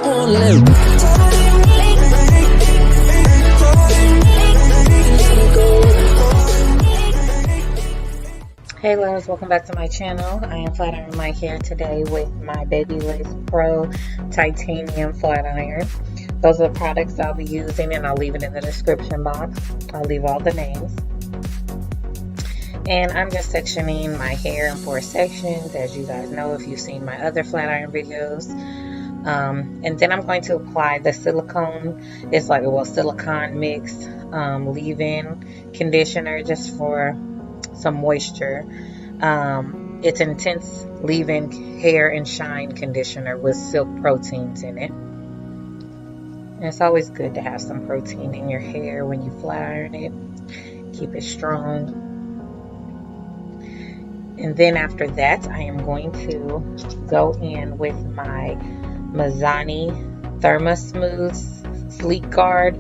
Hey loves, welcome back to my channel. I am flat ironing my hair today with my Babyliss Pro titanium flat iron. Those are the products I'll be using, and I'll leave it in the description box. I'll leave all the names. And I'm just sectioning my hair in 4 sections, as you guys know if you've seen my other flat iron videos. And then I'm going to apply the silicone. It's like a silicone mix leave-in conditioner just for some moisture. It's an intense leave-in hair and shine conditioner with silk proteins in it. And it's always good to have some protein in your hair when you flat iron it. Keep it strong. And then after that, I am going to go in with my Mizani Thermasmooth Sleek Guard.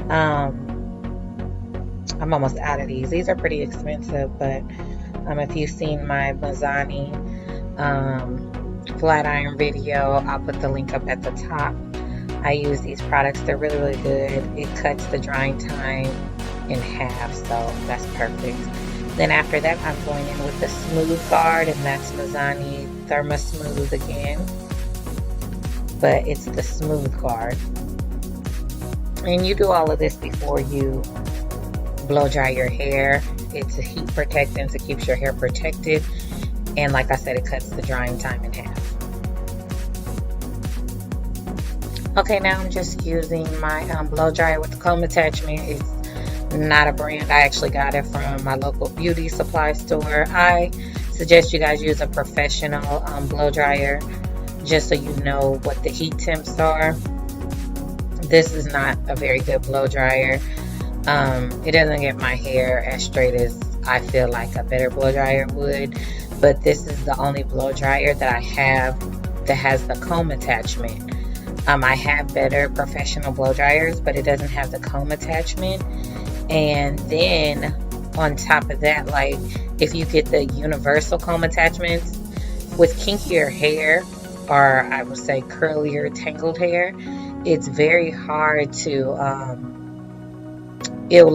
I'm almost out of these. These are pretty expensive, but if you've seen my Mizani flat iron video, I'll put the link up at the top. I use these products. They're really, really good. It cuts the drying time in half, so that's perfect. Then after that, I'm going in with the Smooth Guard, and that's Mizani Thermasmooth again, but it's the Smooth Guard. And you do all of this before you blow dry your hair. It's a heat protectant, it keeps your hair protected, and like I said, it cuts the drying time in half. Okay, now I'm just using my blow dryer with the comb attachment. It's not a brand. I actually got it from my local beauty supply store. I suggest you guys use a professional blow dryer, just so you know what the heat temps are. This is not a very good blow dryer. It doesn't get my hair as straight as I feel like a better blow dryer would, but this is the only blow dryer that I have that has the comb attachment. I have better professional blow dryers, but it doesn't have the comb attachment. And then on top of that, like if you get the universal comb attachments with kinkier hair, or I would say curlier, tangled hair, it's very hard to it'll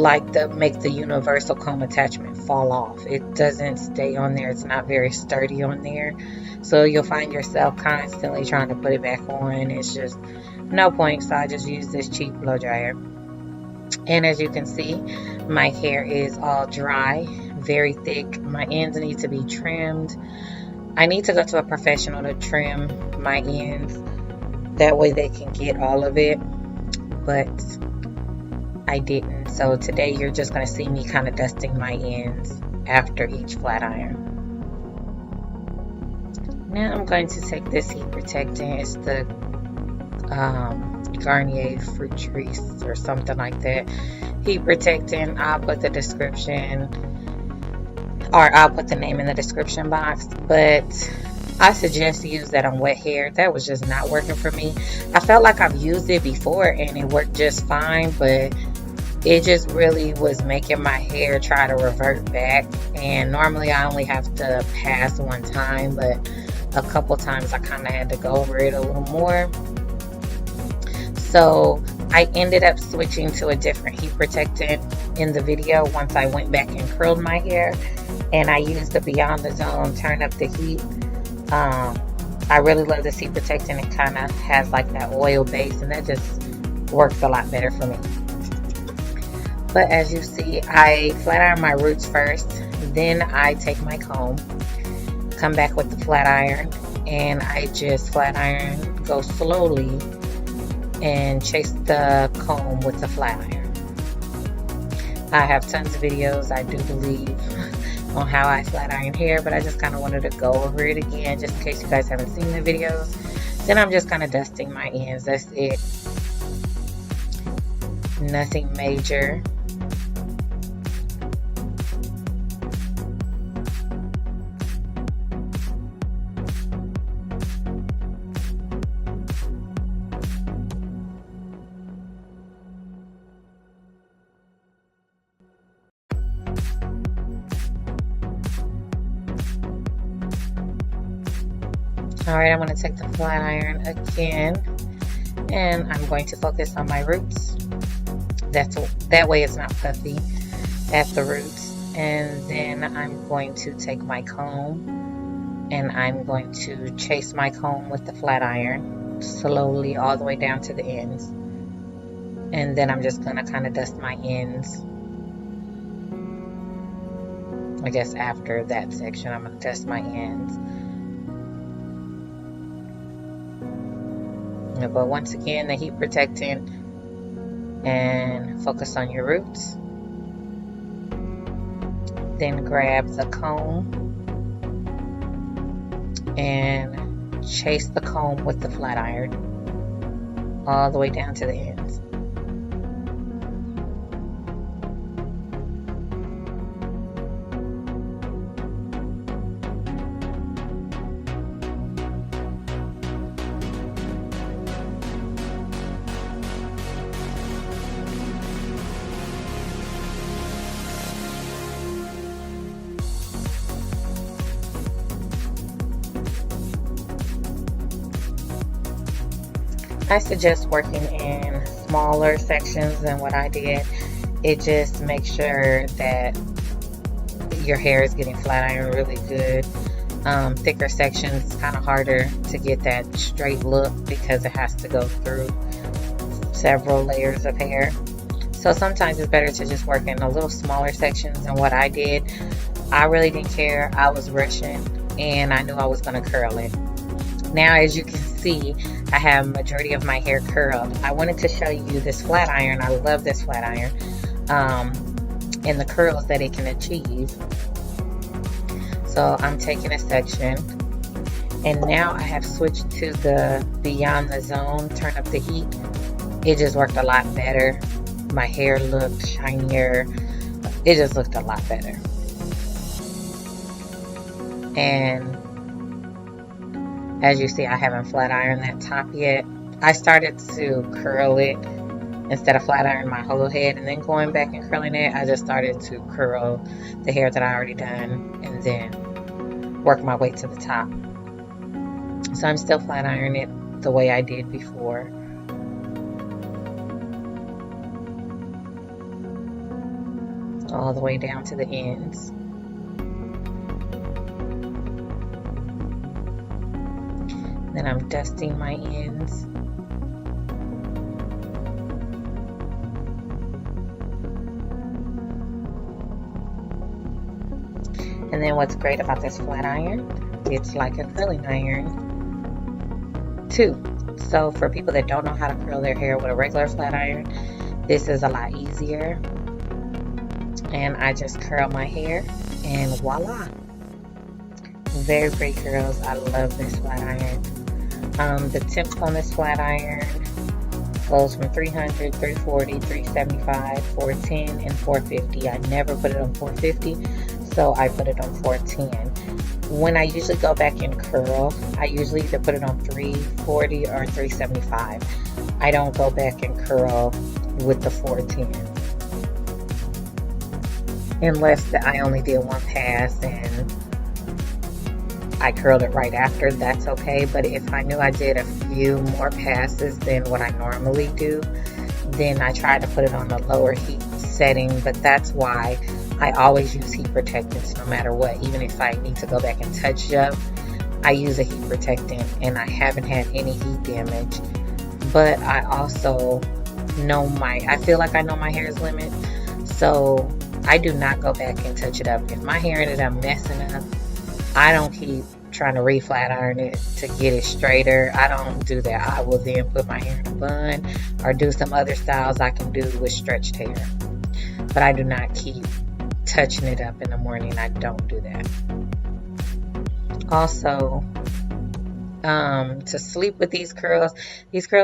make the universal comb attachment fall off. It doesn't stay on there. It's not very sturdy on there, so you'll find yourself constantly trying to put it back on. It's just no point, so I just use this cheap blow dryer. And as you can see, my hair is all dry, very thick. My ends need to be trimmed. I need to go to a professional to trim my ends, that way they can get all of it, but I didn't. So today you're just going to see me kind of dusting my ends after each flat iron. Now I'm going to take this heat protectant. It's the Garnier Fruit Trees or something like that heat protectant. I'll put the description, or I'll put the name in the description box, but I suggest you use that on wet hair. That was just not working for me. I felt like I've used it before and it worked just fine, but it just really was making my hair try to revert back. And normally I only have to pass one time, but a couple times I kind of had to go over it a little more. So I ended up switching to a different heat protectant in the video once I went back and curled my hair, and I used the Beyond the Zone Turn Up the Heat. I really love this heat protectant. It kind of has like that oil base, and that just works a lot better for me. But as you see, I flat iron my roots first, then I take my comb, come back with the flat iron, and I just flat iron, go slowly, and chase the comb with the flat iron. I have tons of videos, I do believe, on how I flat iron hair, but I just kind of wanted to go over it again just in case you guys haven't seen the videos. Then I'm just kind of dusting my ends. That's it. Nothing major. Alright, I'm going to take the flat iron again And I'm going to focus on my roots. That way it's not puffy at the roots. And then I'm going to take my comb and I'm going to chase my comb with the flat iron slowly all the way down to the ends. And then I'm just going to kind of dust my ends. I guess after that section, I'm going to dust my ends. But once again, the heat protectant, and focus on your roots. Then grab the comb and chase the comb with the flat iron all the way down to the ends. I suggest working in smaller sections than what I did. It just makes sure that your hair is getting flat iron really good. Thicker sections, kind of harder to get that straight look because it has to go through several layers of hair. So sometimes it's better to just work in a little smaller sections than what I did. I really didn't care. I was rushing and I knew I was going to curl it. Now, as you can see, I have majority of my hair curled. I wanted to show you this flat iron. I love this flat iron and the curls that it can achieve. So I'm taking a section and now I have switched to the Beyond the Zone, turn up the heat. It just worked a lot better. My hair looked shinier. It just looked a lot better. And as you see, I haven't flat ironed that top yet. I started to curl it instead of flat iron my whole head and then going back and curling it. I just started to curl the hair that I already done and then work my way to the top. So I'm still flat ironing it the way I did before. All the way down to the ends. Then I'm dusting my ends. And then what's great about this flat iron, it's like a curling iron too. So for people that don't know how to curl their hair with a regular flat iron, this is a lot easier. And I just curl my hair and voila. Very great curls. I love this flat iron. The temps on this flat iron goes from 300, 340, 375, 410, and 450. I never put it on 450, so I put it on 410. When I usually go back and curl, I usually either put it on 340 or 375. I don't go back and curl with the 410. Unless I only did one pass and I curled it right after, that's okay. But if I knew I did a few more passes than what I normally do, then I try to put it on a lower heat setting. But that's why I always use heat protectants no matter what. Even if I need to go back and touch it up, I use a heat protectant and I haven't had any heat damage. But I also know I feel like I know my hair's limit, so I do not go back and touch it up. If my hair ended up messing up, I don't keep trying to re-flat iron it to get it straighter. I don't do that. I will then put my hair in a bun or do some other styles I can do with stretched hair. But I do not keep touching it up in the morning. I don't do that. Also, to sleep with these curls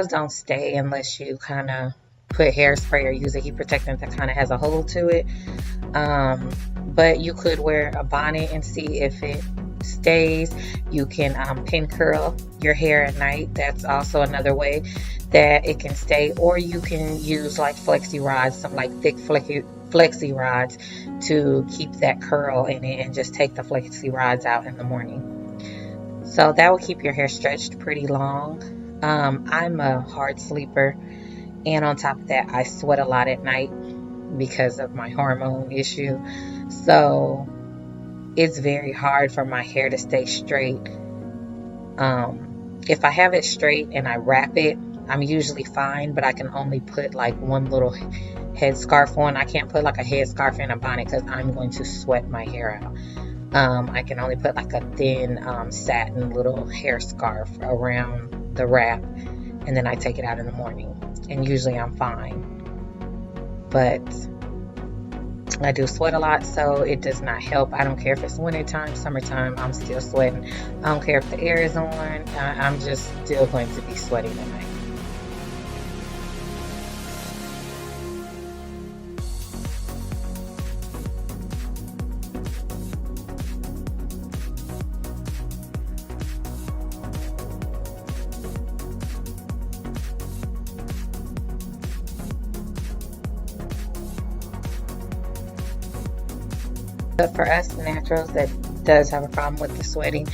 don't stay unless you kind of put hairspray or use a heat protectant that kind of has a hole to it. But you could wear a bonnet and see if it stays. You can pin curl your hair at night. That's also another way that it can stay. Or you can use like flexi rods, some like thick flexi rods to keep that curl in it and just take the flexi rods out in the morning. So that will keep your hair stretched pretty long. I'm a hard sleeper, and on top of that, I sweat a lot at night because of my hormone issue. So it's very hard for my hair to stay straight. If I have it straight and I wrap it, I'm usually fine, but I can only put like one little headscarf on. I can't put like a headscarf and a bonnet because I'm going to sweat my hair out. I can only put like a thin satin little hair scarf around the wrap, and then I take it out in the morning, and usually I'm fine. But I do sweat a lot, so it does not help. I don't care if it's wintertime, summertime, I'm still sweating. I don't care if the air is on, I'm just still going to be sweating at night. But for us naturals that does have a problem with the sweating,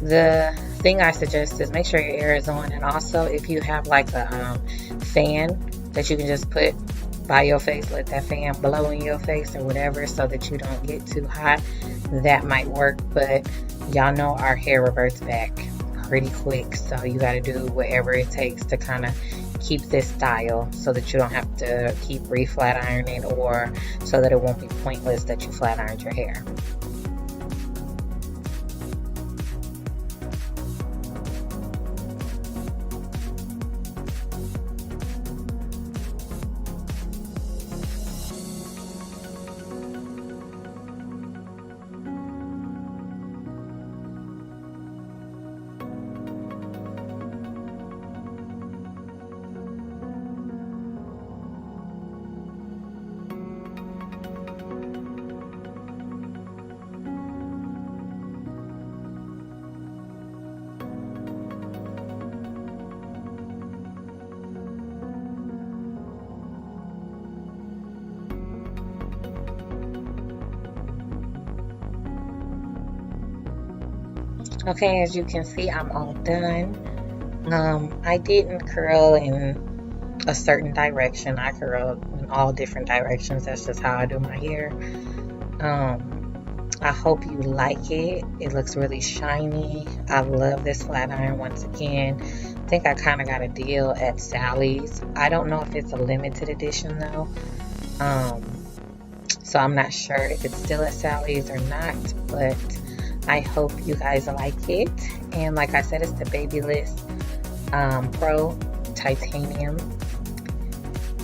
the thing I suggest is make sure your air is on, and also if you have like a fan that you can just put by your face, let that fan blow in your face or whatever so that you don't get too hot, that might work. But y'all know our hair reverts back pretty quick, so you got to do whatever it takes to kind of keep this style so that you don't have to keep re-flat ironing, or so that it won't be pointless that you flat ironed your hair. Okay, as you can see, I'm all done. I didn't curl in a certain direction. I curl in all different directions. That's just how I do my hair. I hope you like it. It looks really shiny. I love this flat iron once again. I think I kind of got a deal at Sally's. I don't know if it's a limited edition though. So I'm not sure if it's still at Sally's or not, but I hope you guys like it. And like I said, it's the Babyliss Pro Titanium.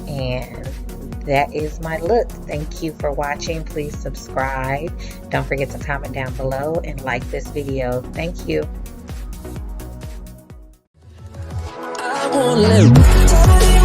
And that is my look. Thank you for watching. Please subscribe. Don't forget to comment down below and like this video. Thank you. I won't live.